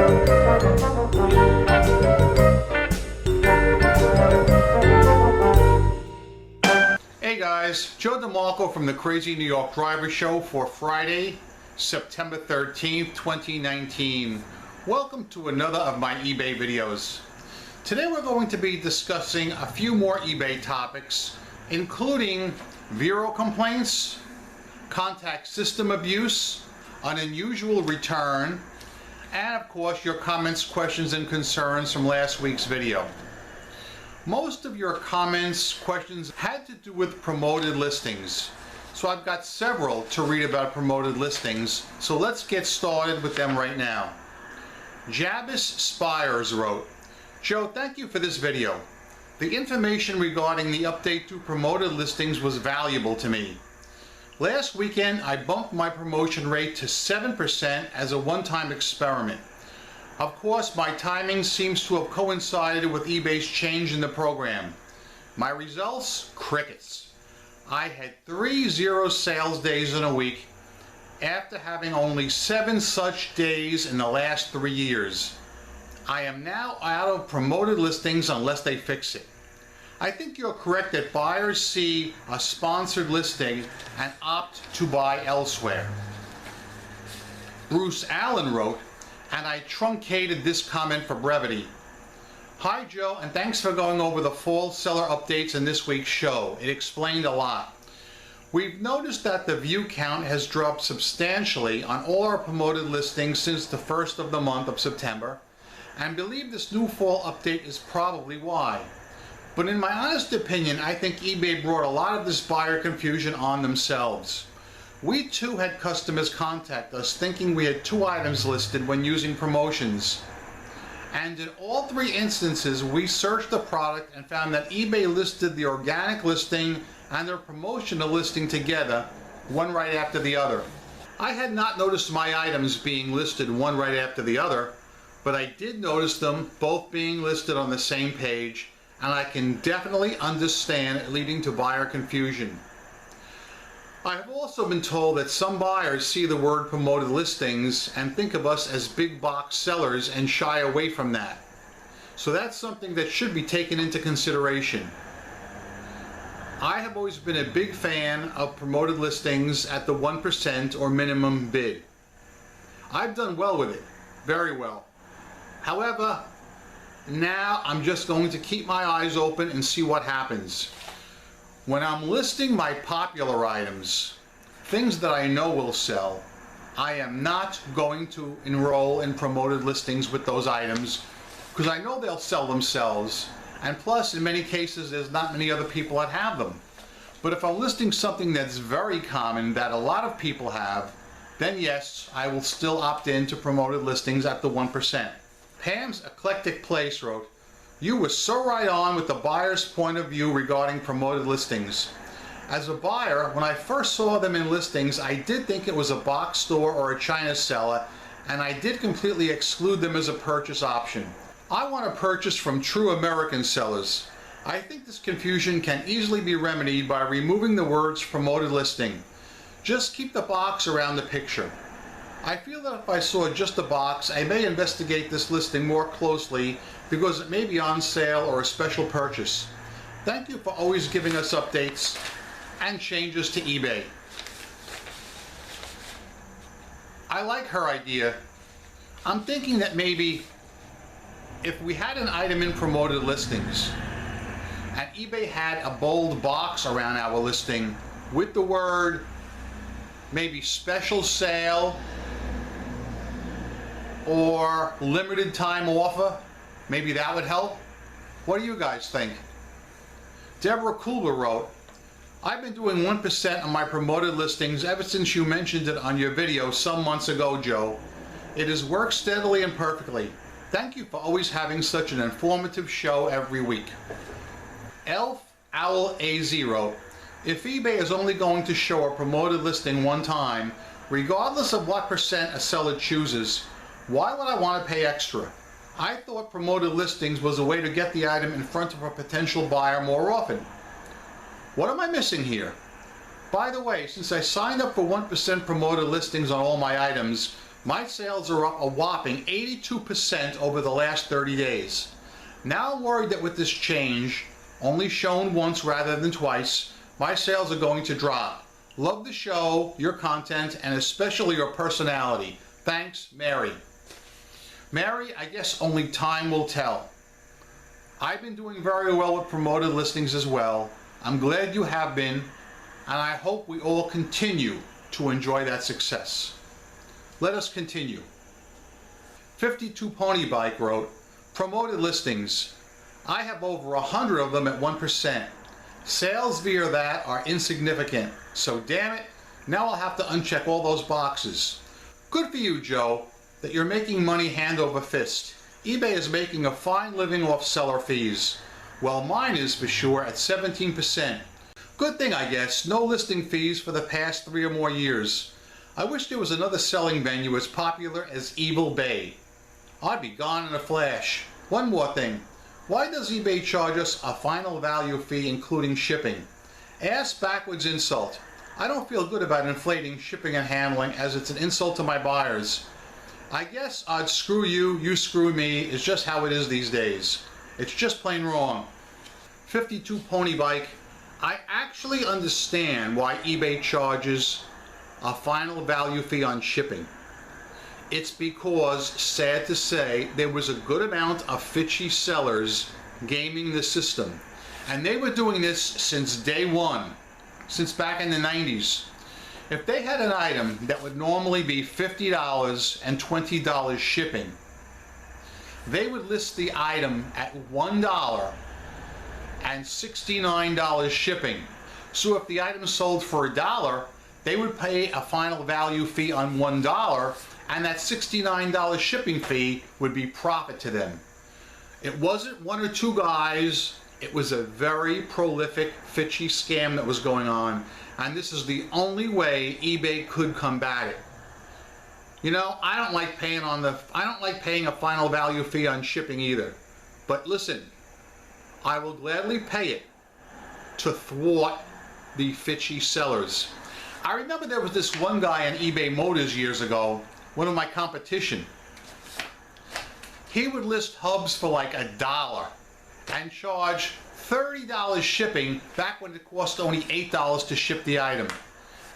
Hey guys, Joe DeMarco from the Crazy New York Driver Show for Friday, September 13th, 2019. Welcome to another of my eBay videos. Today we're going to be discussing a few more eBay topics, including Vero complaints, contact system abuse, an unusual return, and of course your comments, questions, and concerns from last week's video. Most of your comments, questions had to do with promoted listings. So I've got several to read about promoted listings. So let's get started with them right now. Jabis Spires wrote, Joe, thank you for this video. The information regarding the update to promoted listings was valuable to me. Last weekend I bumped my promotion rate to 7% as a one-time experiment. Of course, my timing seems to have coincided with eBay's change in the program. My results? Crickets. I had 3 zero sales days in a week after having only 7 such days in the last 3 years. I am now out of promoted listings unless they fix it. I think you're correct that buyers see a sponsored listing and opt to buy elsewhere. Bruce Allen wrote, and I truncated this comment for brevity. Hi Joe, and thanks for going over the fall seller updates in this week's show. It explained a lot. We've noticed that the view count has dropped substantially on all our promoted listings since the first of the month of September, and believe this new fall update is probably why. But in my honest opinion, I think eBay brought a lot of this buyer confusion on themselves. We too had customers contact us thinking we had 2 items listed when using promotions. And in all 3 instances, we searched the product and found that eBay listed the organic listing and their promotional listing together, one right after the other. I had not noticed my items being listed one right after the other, but I did notice them both being listed on the same page, and I can definitely understand it leading to buyer confusion. I have also been told that some buyers see the word promoted listings and think of us as big box sellers and shy away from that. So that's something that should be taken into consideration. I have always been a big fan of promoted listings at the 1% or minimum bid. I've done well with it, very well. However, now I'm just going to keep my eyes open and see what happens. When I'm listing my popular items, things that I know will sell, I am not going to enroll in promoted listings with those items because I know they'll sell themselves, and plus in many cases there's not many other people that have them. But if I'm listing something that's very common that a lot of people have, then yes, I will still opt in to promoted listings at the 1%. Pam's Eclectic Place wrote, you were so right on with the buyer's point of view regarding promoted listings. As a buyer, when I first saw them in listings, I did think it was a box store or a China seller, and I did completely exclude them as a purchase option. I want to purchase from true American sellers. I think this confusion can easily be remedied by removing the words promoted listing. Just keep the box around the picture. I feel that if I saw just a box, I may investigate this listing more closely because it may be on sale or a special purchase. Thank you for always giving us updates and changes to eBay. I like her idea. I'm thinking that maybe if we had an item in promoted listings and eBay had a bold box around our listing with the word maybe special sale or limited time offer, maybe that would help. What do you guys think? Deborah Kulber wrote, I've been doing 1% on my promoted listings ever since you mentioned it on your video some months ago, Joe. It has worked steadily and perfectly. Thank you for always having such an informative show every week. Elf Owl AZ wrote, if eBay is only going to show a promoted listing one time, regardless of what percent a seller chooses, why would I want to pay extra? I thought promoted listings was a way to get the item in front of a potential buyer more often. What am I missing here? By the way, since I signed up for 1% promoted listings on all my items, My sales are up a whopping 82% over the last 30 days. Now I'm worried that with this change, only shown once rather than twice, my sales are going to drop. Love the show, your content, and especially your personality. Thanks, Mary. Mary, I guess only time will tell. I've been doing very well with promoted listings as well. I'm glad you have been, and I hope we all continue to enjoy that success. Let us continue. 52 Pony Bike wrote, promoted listings. I have over 100 of them at 1%. Sales via that are insignificant, so damn it, now I'll have to uncheck all those boxes. Good for you, Joe, that you're making money hand over fist. eBay is making a fine living off seller fees. Well, mine is for sure at 17%. Good thing, I guess, no listing fees for the past 3 or more years. I wish there was another selling venue as popular as Evil Bay. I'd be gone in a flash. One more thing. Why does eBay charge us a final value fee including shipping? Ass backwards insult. I don't feel good about inflating shipping and handling as it's an insult to my buyers. I guess I'd screw you, you screw me is just how it is these days. It's just plain wrong. 52 Pony Bike. I actually understand why eBay charges a final value fee on shipping. It's because, sad to say, there was a good amount of fishy sellers gaming the system. And they were doing this since day one, since back in the 90s. If they had an item that would normally be $50 and $20 shipping, they would list the item at $1 and $69 shipping. So if the item sold for $1, they would pay a final value fee on $1, and that $69 shipping fee would be profit to them. It wasn't one or two guys, it was a very prolific, fishy scam that was going on, and this is the only way eBay could combat it. You know, I don't like paying a final value fee on shipping either. But listen, I will gladly pay it to thwart the fishy sellers. I remember there was this one guy on eBay Motors years ago, one of my competition. He would list hubs for like $1 and charge $30 shipping back when it cost only $8 to ship the item.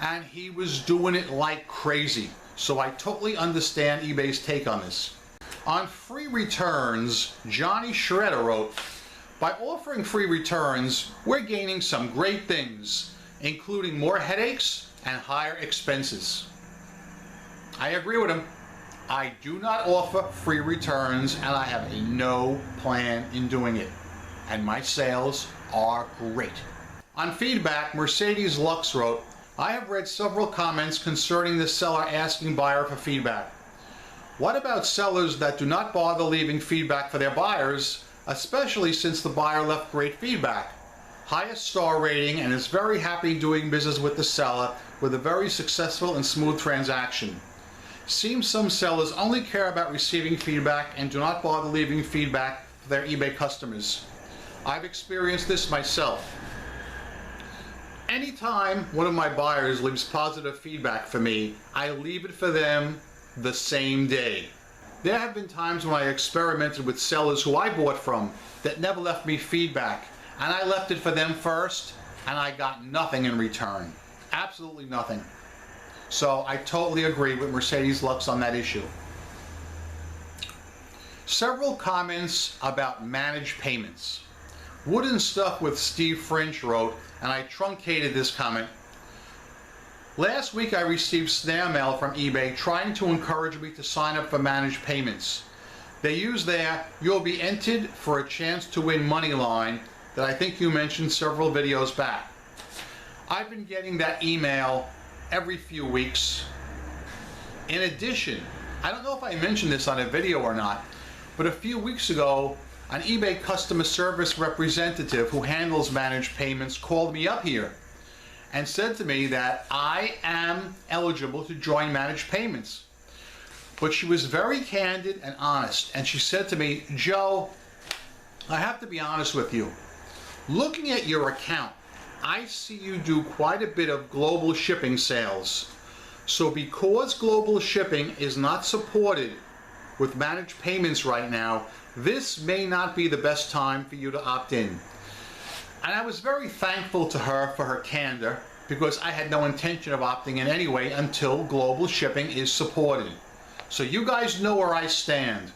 And he was doing it like crazy. So I totally understand eBay's take on this. On free returns, Johnny Shredder wrote, by offering free returns, we're gaining some great things, including more headaches and higher expenses. I agree with him. I do not offer free returns, and I have no plan in doing it. And my sales are great. On feedback, Mercedes Lux wrote, I have read several comments concerning the seller asking buyer for feedback. What about sellers that do not bother leaving feedback for their buyers, especially since the buyer left great feedback? Highest star rating and is very happy doing business with the seller with a very successful and smooth transaction. Seems some sellers only care about receiving feedback and do not bother leaving feedback for their eBay customers. I've experienced this myself. Anytime one of my buyers leaves positive feedback for me, I leave it for them the same day. There have been times when I experimented with sellers who I bought from that never left me feedback, and I left it for them first, and I got nothing in return. Absolutely nothing. So I totally agree with Mercedes Lux on that issue. Several comments about managed payments. Wooden Stuff with Steve French wrote, and I truncated this comment. Last week I received snail mail from eBay trying to encourage me to sign up for managed payments. They use their "you'll be entered for a chance to win" money line that I think you mentioned several videos back. I've been getting that email every few weeks. In addition, I don't know if I mentioned this on a video or not, but a few weeks ago, an eBay customer service representative who handles managed payments called me up here and said to me that I am eligible to join managed payments. But she was very candid and honest, and she said to me, Joe, I have to be honest with you. Looking at your account, I see you do quite a bit of global shipping sales. So because global shipping is not supported with managed payments right now, this may not be the best time for you to opt in. And I was very thankful to her for her candor, because I had no intention of opting in anyway until global shipping is supported. So you guys know where I stand.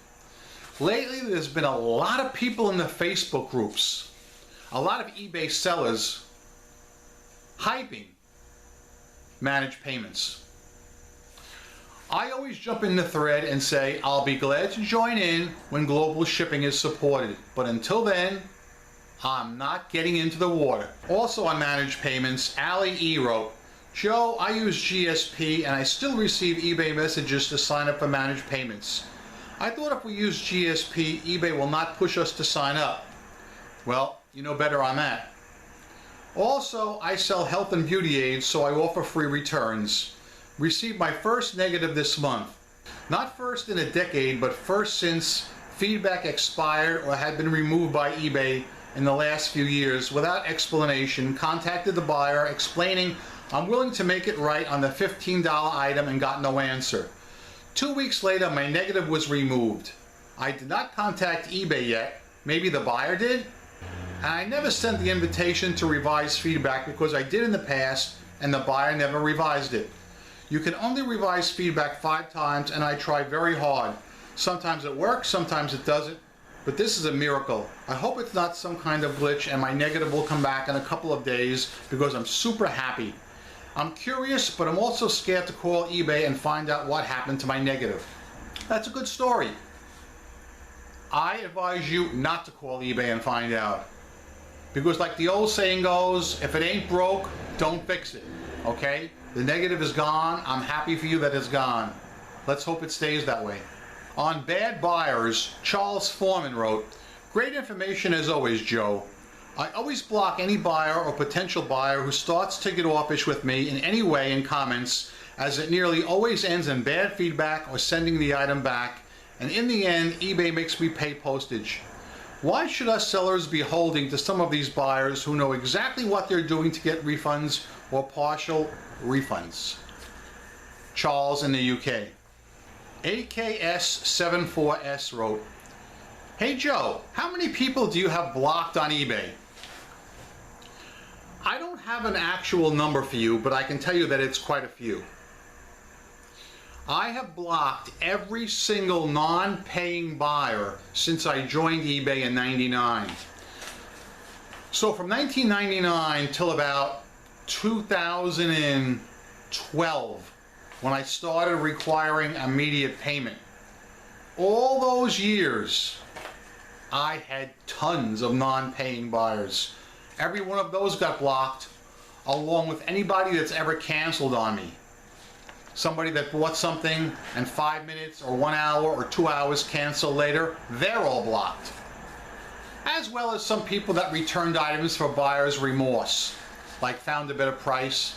Lately, there's been a lot of people in the Facebook groups, a lot of eBay sellers hyping managed payments. I always jump in the thread and say I'll be glad to join in when global shipping is supported, but until then, I'm not getting into the water. Also on managed payments, Ali E wrote, Joe, I use GSP and I still receive eBay messages to sign up for managed payments. I thought if we use GSP, eBay will not push us to sign up. Well, you know better on that. Also, I sell health and beauty aids, so I offer free returns. Received my first negative this month. Not first in a decade, but first since feedback expired or had been removed by eBay in the last few years without explanation. Contacted the buyer explaining I'm willing to make it right on the $15 item and got no answer. 2 weeks later, my negative was removed. I did not contact eBay yet. Maybe the buyer did? And I never sent the invitation to revise feedback because I did in the past and the buyer never revised it. You can only revise feedback 5 times and I try very hard. Sometimes it works, sometimes it doesn't, but this is a miracle. I hope it's not some kind of glitch and my negative will come back in a couple of days because I'm super happy. I'm curious, but I'm also scared to call eBay and find out what happened to my negative. That's a good story. I advise you not to call eBay and find out. Because like the old saying goes, if it ain't broke, don't fix it. Okay? The negative is gone. I'm happy for you that it's gone. Let's hope it stays that way. On bad buyers, Charles Foreman wrote, great information as always, Joe. I always block any buyer or potential buyer who starts to get offish with me in any way in comments, as it nearly always ends in bad feedback or sending the item back, and in the end, eBay makes me pay postage. Why should us sellers be holding to some of these buyers who know exactly what they're doing to get refunds or partial refunds? Charles in the UK. AKS74S wrote, hey Joe, how many people do you have blocked on eBay? I don't have an actual number for you, but I can tell you that it's quite a few. I have blocked every single non-paying buyer since I joined eBay in '99. So from 1999 till about 2012, when I started requiring immediate payment. All those years, I had tons of non-paying buyers. Every one of those got blocked, along with anybody that's ever canceled on me. Somebody that bought something and 5 minutes or 1 hour or 2 hours cancel later, they're all blocked. As well as some people that returned items for buyer's remorse, like found a better price.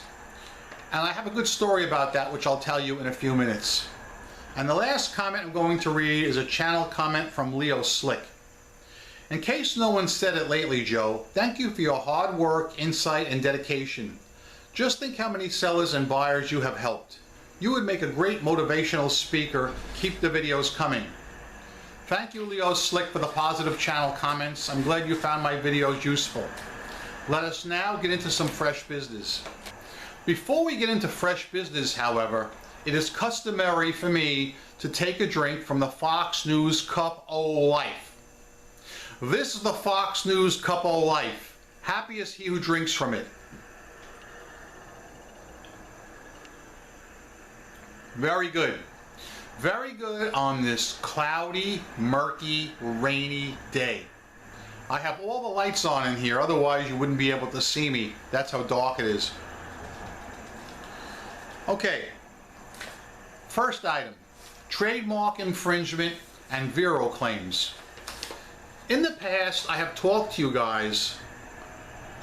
And I have a good story about that, which I'll tell you in a few minutes. And the last comment I'm going to read is a channel comment from Leo Slick. In case no one said it lately, Joe, thank you for your hard work, insight, and dedication. Just think how many sellers and buyers you have helped. You would make a great motivational speaker. Keep the videos coming. Thank you, Leo Slick, for the positive channel comments. I'm glad you found my videos useful. Let us now get into some fresh business. Before we get into fresh business, however, it is customary for me to take a drink from the Fox News Cup O' Life. This is the Fox News Cup O' Life. Happy is he who drinks from it. Very good. Very good on this cloudy, murky, rainy day. I have all the lights on in here, otherwise you wouldn't be able to see me. That's how dark it is. Okay. First item, trademark infringement and Vero claims. In the past, I have talked to you guys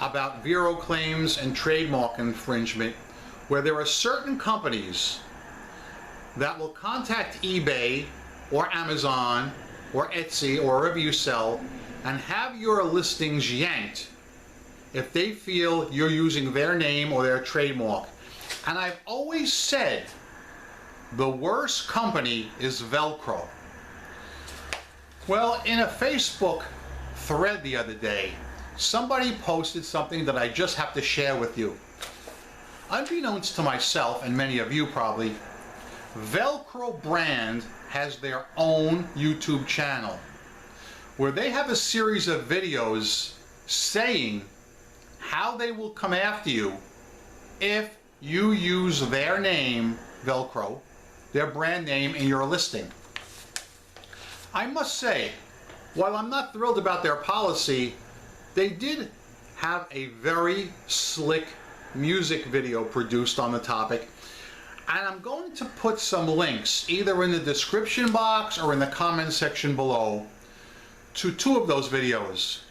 about Vero claims and trademark infringement, where there are certain companies that will contact eBay or Amazon or Etsy or wherever you sell and have your listings yanked if they feel you're using their name or their trademark. And I've always said the worst company is Velcro. Well, in a Facebook thread the other day, somebody posted something that I just have to share with you. Unbeknownst to myself, and many of you probably, Velcro brand has their own YouTube channel where they have a series of videos saying how they will come after you if you use their name, Velcro, their brand name, in your listing. I must say, while I'm not thrilled about their policy, they did have a very slick music video produced on the topic, and I'm going to put some links either in the description box or in the comment section below to two of those videos.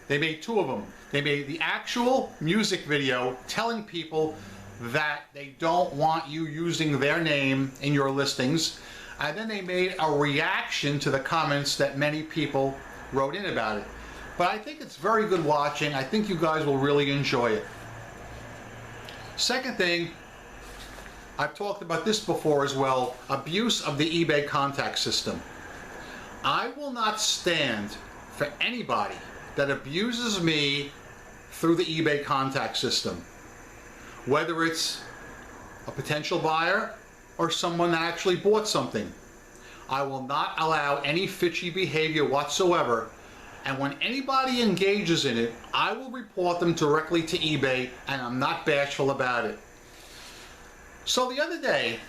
They made two of them. They made the actual music video telling people that they don't want you using their name in your listings, and then they made a reaction to the comments that many people wrote in about it. But I think it's very good watching. I think you guys will really enjoy it. Second thing, I've talked about this before as well, abuse of the eBay contact system. I will not stand for anybody that abuses me through the eBay contact system, whether it's a potential buyer or someone that actually bought something. I will not allow any fishy behavior whatsoever, and when anybody engages in it, I will report them directly to eBay, and I'm not bashful about it. So the other day,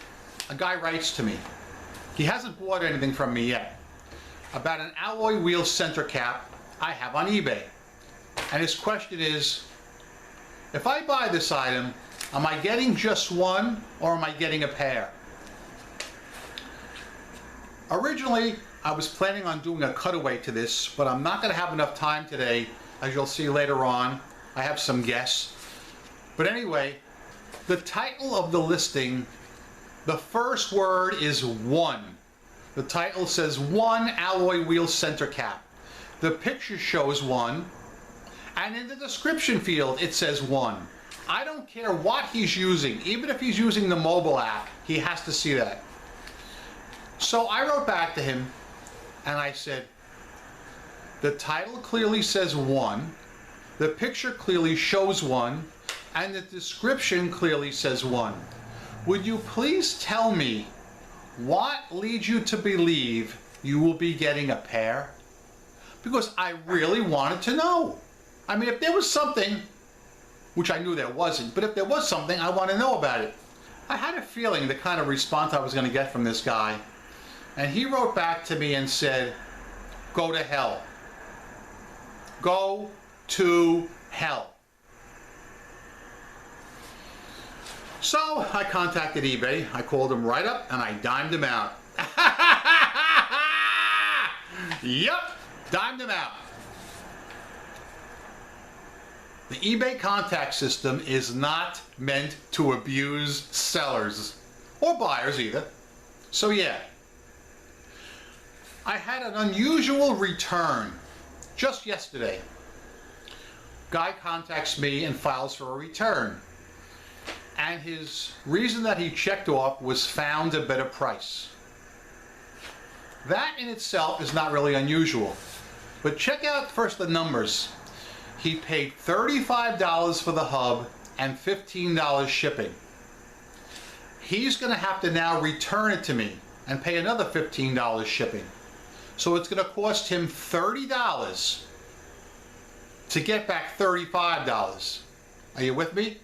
a guy writes to me. He hasn't bought anything from me yet, about an alloy wheel center cap I have on eBay. And his question is, if I buy this item, am I getting just one or am I getting a pair? Originally, I was planning on doing a cutaway to this, but I'm not going to have enough time today. As you'll see later on, I have some guests. But anyway, the title of the listing, the first word is one. The title says one alloy wheel center cap. The picture shows one, and in the description field it says one. I don't care what he's using, even if he's using the mobile app, he has to see that. So I wrote back to him and I said, the title clearly says one, the picture clearly shows one, and the description clearly says one. Would you please tell me what leads you to believe you will be getting a pair? Because I really wanted to know. I mean, if there was something, which I knew there wasn't, but if there was something, I want to know about it. I had a feeling the kind of response I was going to get from this guy. And he wrote back to me and said, go to hell. Go to hell. So I contacted eBay. I called him right up and I dimed him out. Yep, dimed him out. The eBay contact system is not meant to abuse sellers or buyers either. So yeah, I had an unusual return just yesterday. Guy contacts me and files for a return. And his reason that he checked off was found a better price. That in itself is not really unusual. But check out first the numbers. He paid $35 for the hub and $15 shipping. He's going to have to now return it to me and pay another $15 shipping. So it's going to cost him $30 to get back $35. Are you with me?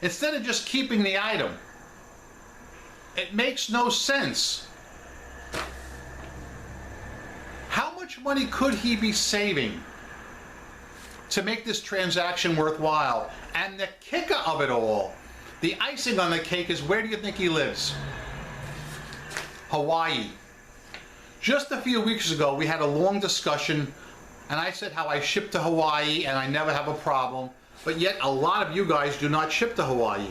Instead of just keeping the item. It makes no sense. How much money could he be saving to make this transaction worthwhile? And the kicker of it all, the icing on the cake, is where do you think he lives? Hawaii. Just a few weeks ago we had a long discussion and I said how I ship to Hawaii and I never have a problem, but yet a lot of you guys do not ship to Hawaii.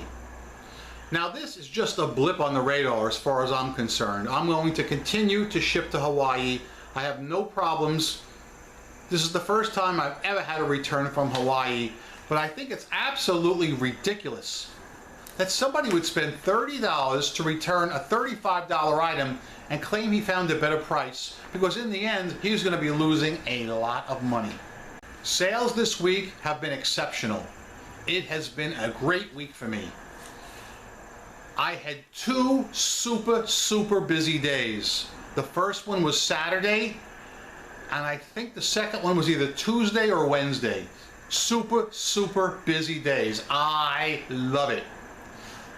Now this is just a blip on the radar as far as I'm concerned. I'm going to continue to ship to Hawaii. I have no problems. This is the first time I've ever had a return from Hawaii, but I think it's absolutely ridiculous that somebody would spend $30 to return a $35 item and claim he found a better price, because in the end he was going to be losing a lot of money. Sales this week have been exceptional. It has been a great week for me. I had two super busy days. The first one was Saturday, and I think the second one was either Tuesday or Wednesday. Super busy days. I love it.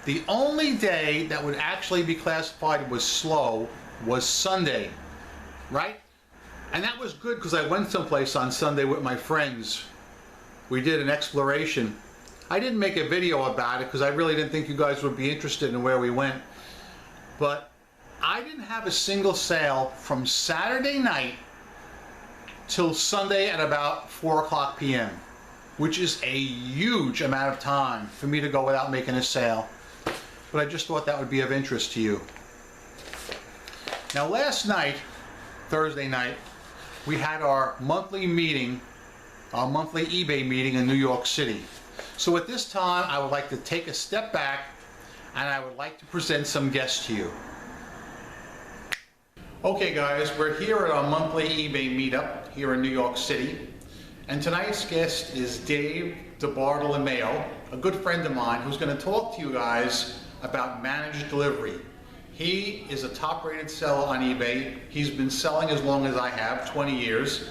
The only day that would actually be classified as slow was Sunday, right? And that was good because I went someplace on Sunday with my friends. We did an exploration. I didn't make a video about it because I really didn't think you guys would be interested in where we went. But I didn't have a single sale from Saturday night till Sunday at about 4 p.m., which is a huge amount of time for me to go without making a sale. But I just thought that would be of interest to you. Now last night, Thursday night, we had our monthly meeting, our monthly eBay meeting in New York City. So at this time, I would like to take a step back and I would like to present some guests to you. Okay guys, we're here at our monthly eBay meetup here in New York City. And tonight's guest is Dave DeBartolomeo, a good friend of mine who's going to talk to you guys about managed delivery. He is a top-rated seller on eBay. He's been selling as long as I have, 20 years,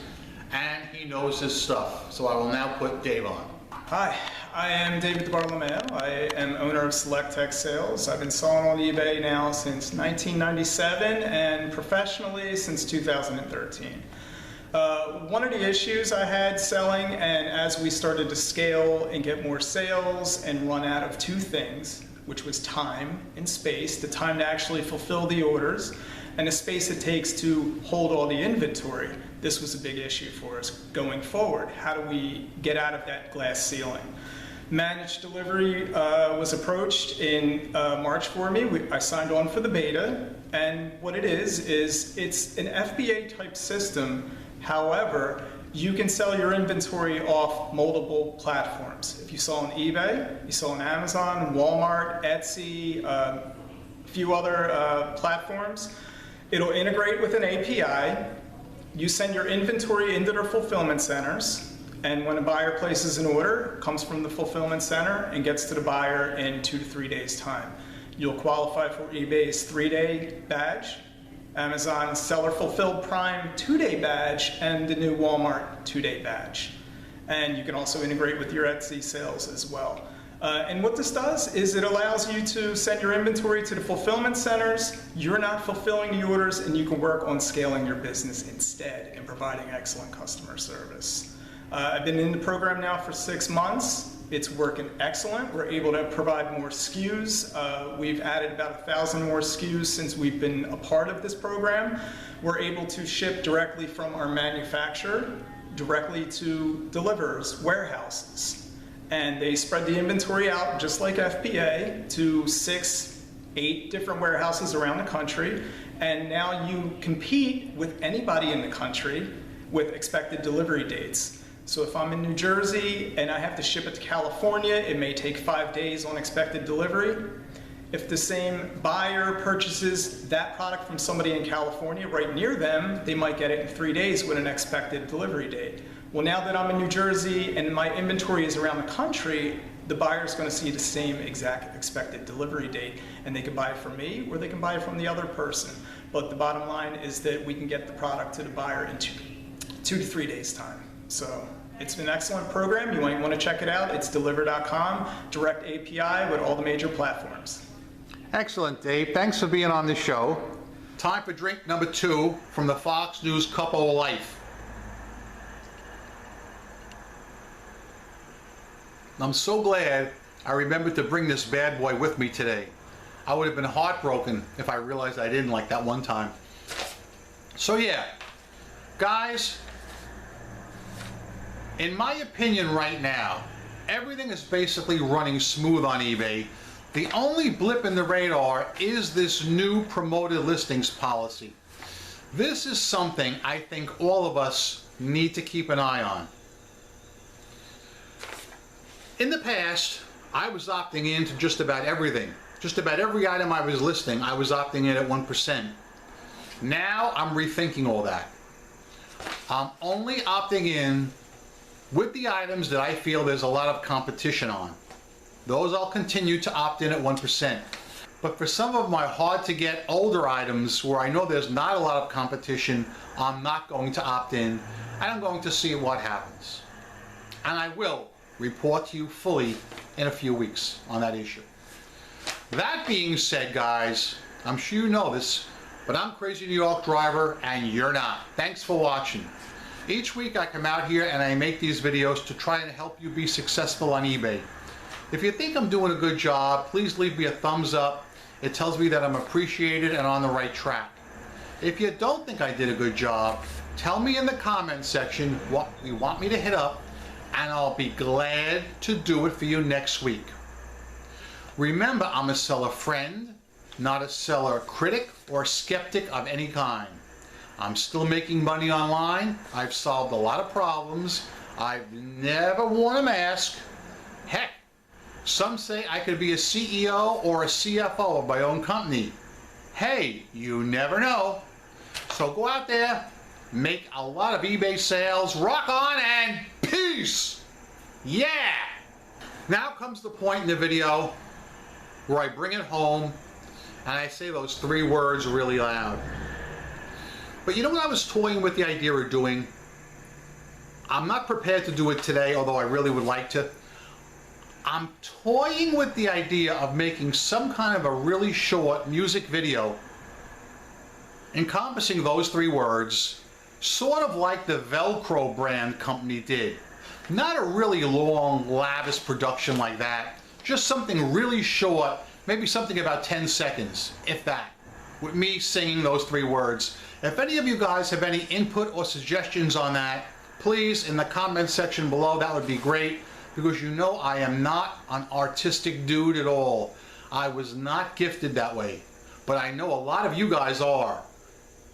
and he knows his stuff. So I will now put Dave on. Hi, I am David DeBartolomeo. I am owner of Select Tech Sales. I've been selling on eBay now since 1997 and professionally since 2013. One of the issues I had selling, and as we started to scale and get more sales and run out of two things, which was time and space, the time to actually fulfill the orders, and the space it takes to hold all the inventory. This was a big issue for us going forward. How do we get out of that glass ceiling? Managed delivery was approached in March for me. I signed on for the beta, and what it is it's an FBA type system. However, you can sell your inventory off multiple platforms. If you sell on eBay, you sell on Amazon, Walmart, Etsy, a few other platforms. It'll integrate with an API. You send your inventory into their fulfillment centers, and when a buyer places an order, it comes from the fulfillment center and gets to the buyer in 2 to 3 days' time. You'll qualify for eBay's 3-day badge, Amazon Seller Fulfilled Prime 2-day badge, and the new Walmart 2-day badge. And you can also integrate with your Etsy sales as well. And what this does is it allows you to send your inventory to the fulfillment centers. You're not fulfilling the orders, and you can work on scaling your business instead and providing excellent customer service. I've been in the program now for 6 months. It's working excellent. We're able to provide more SKUs. We've added about 1,000 more SKUs since we've been a part of this program. We're able to ship directly from our manufacturer directly to deliverers, warehouses. And they spread the inventory out just like FBA to 6, 8 different warehouses around the country. And now you compete with anybody in the country with expected delivery dates. So if I'm in New Jersey and I have to ship it to California, it may take 5 days on expected delivery. If the same buyer purchases that product from somebody in California right near them, they might get it in 3 days with an expected delivery date. Well, now that I'm in New Jersey and my inventory is around the country, the buyer's going to see the same exact expected delivery date, and they can buy it from me or they can buy it from the other person. But the bottom line is that we can get the product to the buyer in 2 to 3 days' time. So it's an excellent program. You might want to check it out. It's deliver.com, direct API with all the major platforms. Excellent, Dave. Thanks for being on the show. Time for drink number 2 from the Fox News Cup of Life. I'm so glad I remembered to bring this bad boy with me today. I would have been heartbroken if I realized I didn't like that one time. So yeah, guys, in my opinion right now, everything is basically running smooth on eBay. The only blip in the radar is this new promoted listings policy. This is something I think all of us need to keep an eye on. In the past, I was opting in to just about everything. Just about every item I was listing, I was opting in at 1%. Now I'm rethinking all that. I'm only opting in with the items that I feel there's a lot of competition on. Those I'll continue to opt in at 1%. But for some of my hard to get older items where I know there's not a lot of competition, I'm not going to opt in, and I'm going to see what happens. And I will report to you fully in a few weeks on that issue. That being said, guys, I'm sure you know this, but I'm Crazy New York Driver and you're not. Thanks for watching. Each week I come out here and I make these videos to try and help you be successful on eBay. If you think I'm doing a good job, please leave me a thumbs up. It tells me that I'm appreciated and on the right track. If you don't think I did a good job, tell me in the comment section what you want me to hit up, and I'll be glad to do it for you next week. Remember, I'm a seller friend, not a seller critic or skeptic of any kind. I'm still making money online. I've solved a lot of problems. I've never worn a mask. Heck, some say I could be a CEO or a CFO of my own company. Hey, you never know. So go out there, make a lot of eBay sales, rock on, and peace! Yeah! Now comes the point in the video where I bring it home and I say those 3 words really loud. But you know what I was toying with the idea of doing? I'm not prepared to do it today, although I really would like to. I'm toying with the idea of making some kind of a really short music video encompassing those 3 words, sort of like the Velcro brand company did. Not a really long, lavish production like that, just something really short, maybe something about 10 seconds, if that, with me singing those 3 words. If any of you guys have any input or suggestions on that, please, in the comment section below, that would be great, because you know I am not an artistic dude at all. I was not gifted that way, but I know a lot of you guys are.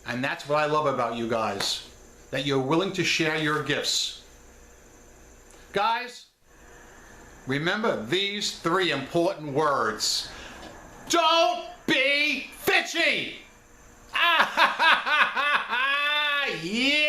And that's what I love about you guys, that you're willing to share your gifts. Guys, remember these 3 important words. Don't be fishy! Ah, yeah!